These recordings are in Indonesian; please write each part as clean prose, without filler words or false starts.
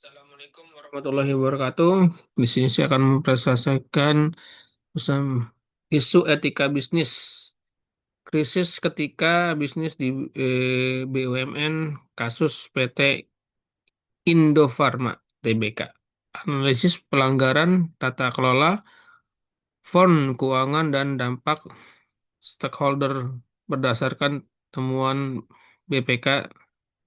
Assalamualaikum warahmatullahi wabarakatuh. Di sini saya akan mempresentasikan bersama isu etika bisnis. Krisis ketika bisnis di BUMN, kasus PT Indofarma Tbk. Analisis pelanggaran tata kelola, fond keuangan dan dampak stakeholder berdasarkan temuan BPK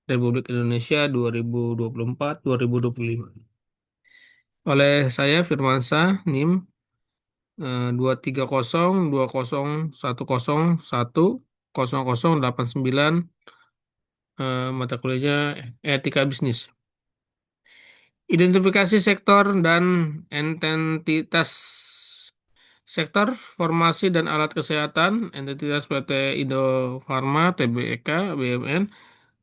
Republik Indonesia 2024-2025. Oleh saya Firmansyah NIM 23020111089 mata kuliahnya etika bisnis. Identifikasi sektor dan entitas sektor formasi dan alat kesehatan entitas PT Indofarma Tbk BUMN.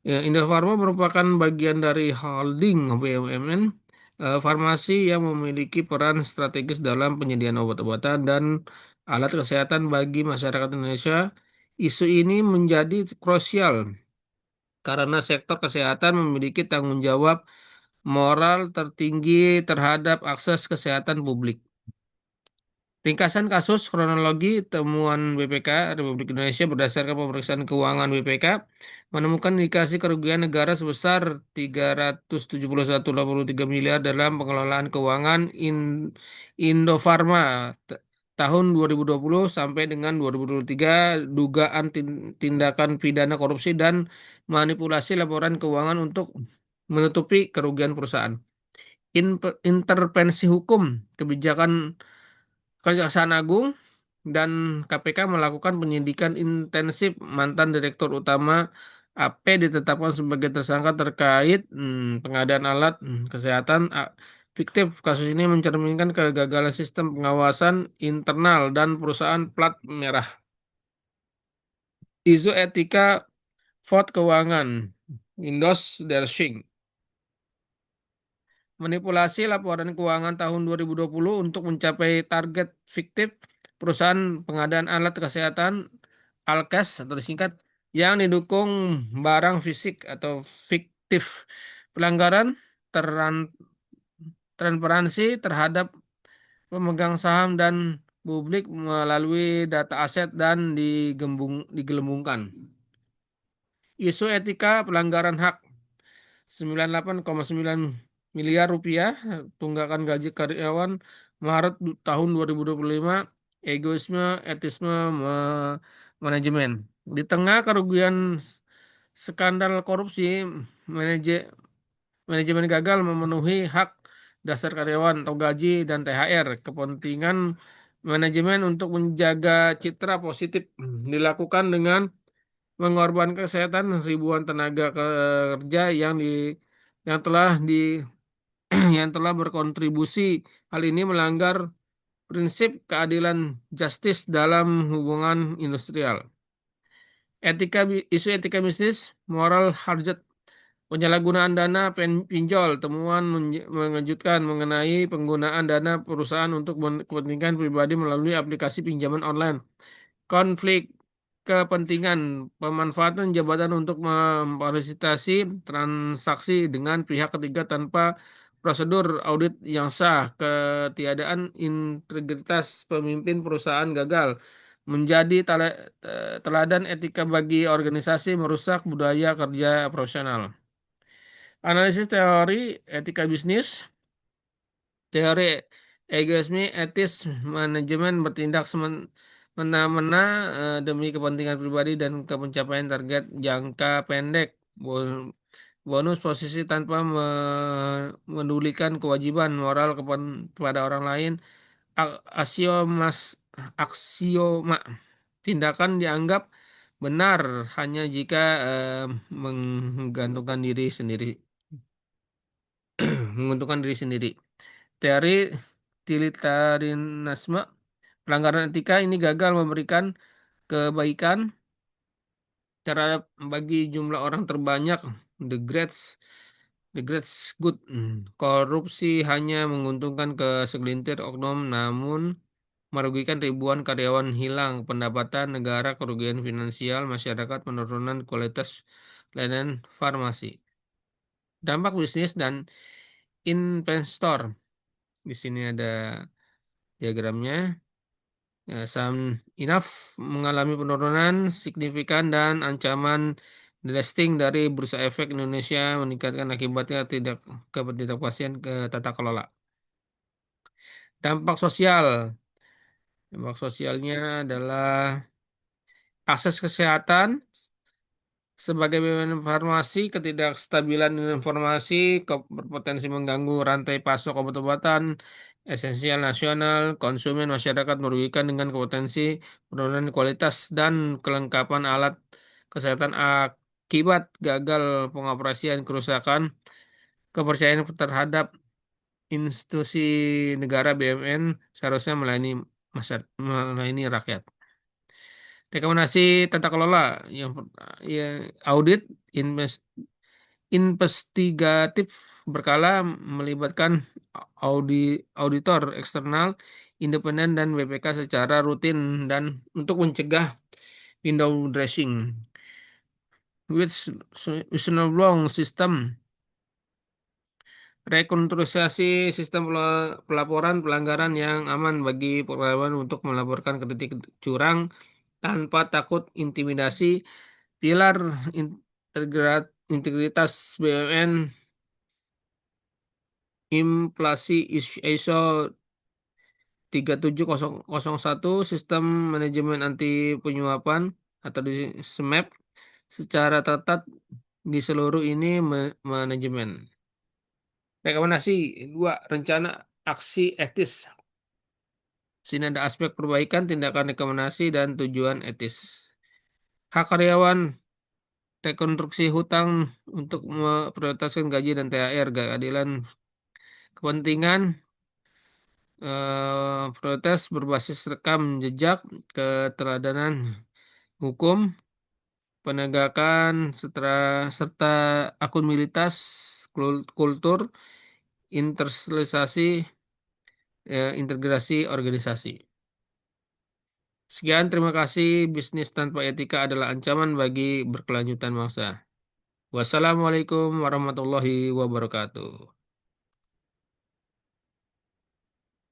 Indofarma merupakan bagian dari holding BUMN farmasi yang memiliki peran strategis dalam penyediaan obat-obatan dan alat kesehatan bagi masyarakat Indonesia. Isu ini menjadi krusial karena sektor kesehatan memiliki tanggung jawab moral tertinggi terhadap akses kesehatan publik. Ringkasan kasus kronologi temuan BPK Republik Indonesia berdasarkan pemeriksaan keuangan BPK menemukan indikasi kerugian negara sebesar 371,83 miliar dalam pengelolaan keuangan Indofarma tahun 2020 sampai dengan 2023, dugaan tindakan pidana korupsi dan manipulasi laporan keuangan untuk menutupi kerugian perusahaan. Intervensi hukum kebijakan Kejaksaan Agung dan KPK melakukan penyidikan intensif. Mantan Direktur Utama AP ditetapkan sebagai tersangka terkait pengadaan alat kesehatan fiktif. Kasus ini mencerminkan kegagalan sistem pengawasan internal dan perusahaan plat merah. Isu etika fraud keuangan Windows Dershing manipulasi laporan keuangan tahun 2020 untuk mencapai target fiktif perusahaan pengadaan alat kesehatan Alkes atau disingkat yang didukung barang fisik atau fiktif. Pelanggaran teran- transparansi terhadap pemegang saham dan publik melalui data aset dan digelembungkan. Isu etika pelanggaran hak 98,9 miliar rupiah tunggakan gaji karyawan Maret tahun 2025, egoisme, etisme, manajemen. Di tengah kerugian skandal korupsi, manaje- manajemen gagal memenuhi hak dasar karyawan atau gaji dan THR. Kepentingan manajemen untuk menjaga citra positif dilakukan dengan mengorbankan kesehatan ribuan tenaga kerja yang telah di yang telah berkontribusi. Hal ini melanggar prinsip keadilan justice dalam hubungan industrial. Isu etika bisnis, moral hazard, penyalahgunaan dana pinjol, temuan mengejutkan mengenai penggunaan dana perusahaan untuk kepentingan pribadi melalui aplikasi pinjaman online. Konflik kepentingan, pemanfaatan jabatan untuk memfasilitasi transaksi dengan pihak ketiga tanpa prosedur audit yang sah, ketiadaan integritas pemimpin perusahaan gagal menjadi teladan etika bagi organisasi, merusak budaya kerja profesional. Analisis teori etika bisnis, teori egoisme, etis, manajemen bertindak semena-mena demi kepentingan pribadi dan pencapaian target jangka pendek. Bonus posisi tanpa medulikan kewajiban moral kepada orang lain. Aksiomas, aksioma. Tindakan dianggap benar hanya jika menggantungkan diri sendiri, menguntungkan diri sendiri. Teori utilitarianisme, pelanggaran etika ini gagal memberikan kebaikan terhadap bagi jumlah orang terbanyak. The great the great good. Korupsi hanya menguntungkan ke segelintir oknum, namun merugikan ribuan karyawan, hilang pendapatan negara, kerugian finansial masyarakat, penurunan kualitas layanan farmasi. Dampak bisnis dan investor. Di sini ada diagramnya. Ya, saham Enough mengalami penurunan signifikan dan ancaman delisting dari Bursa Efek Indonesia meningkatkan akibatnya tidak ketidakpastian ke tata kelola. Dampak sosial. Dampak sosialnya adalah akses kesehatan sebagai BUMN farmasi, ketidakstabilan informasi berpotensi mengganggu rantai pasok obat-obatan esensial nasional, konsumen masyarakat merugikan dengan potensi penurunan kualitas dan kelengkapan alat kesehatan akibat gagal pengoperasian kerusakan kepercayaan terhadap institusi negara BUMN seharusnya melayani rakyat. Rekomendasi tata kelola yang ya, audit invest, investigatif berkala melibatkan auditor eksternal independen dan BPK secara rutin dan untuk mencegah window dressing. With whistleblower system, rekonstruksi sistem pelaporan pelanggaran yang aman bagi pegawai untuk melaporkan kritik curang tanpa takut intimidasi. Pilar integritas BUMN, inflasi ISO 37001, sistem manajemen anti penyuapan atau di SMAP secara tertat di seluruh ini manajemen. Rekomendasi 2, rencana aksi etis. Sini ada aspek perbaikan, tindakan rekomendasi, dan tujuan etis. Hak karyawan, rekonstruksi hutang untuk memprioritaskan gaji dan THR, keadilan kepentingan, protes berbasis rekam jejak, keteladanan hukum, penegakan serta akuntabilitas, kultur, integrasi organisasi. Sekian, terima kasih. Bisnis tanpa etika adalah ancaman bagi berkelanjutan bangsa. Wassalamualaikum warahmatullahi wabarakatuh.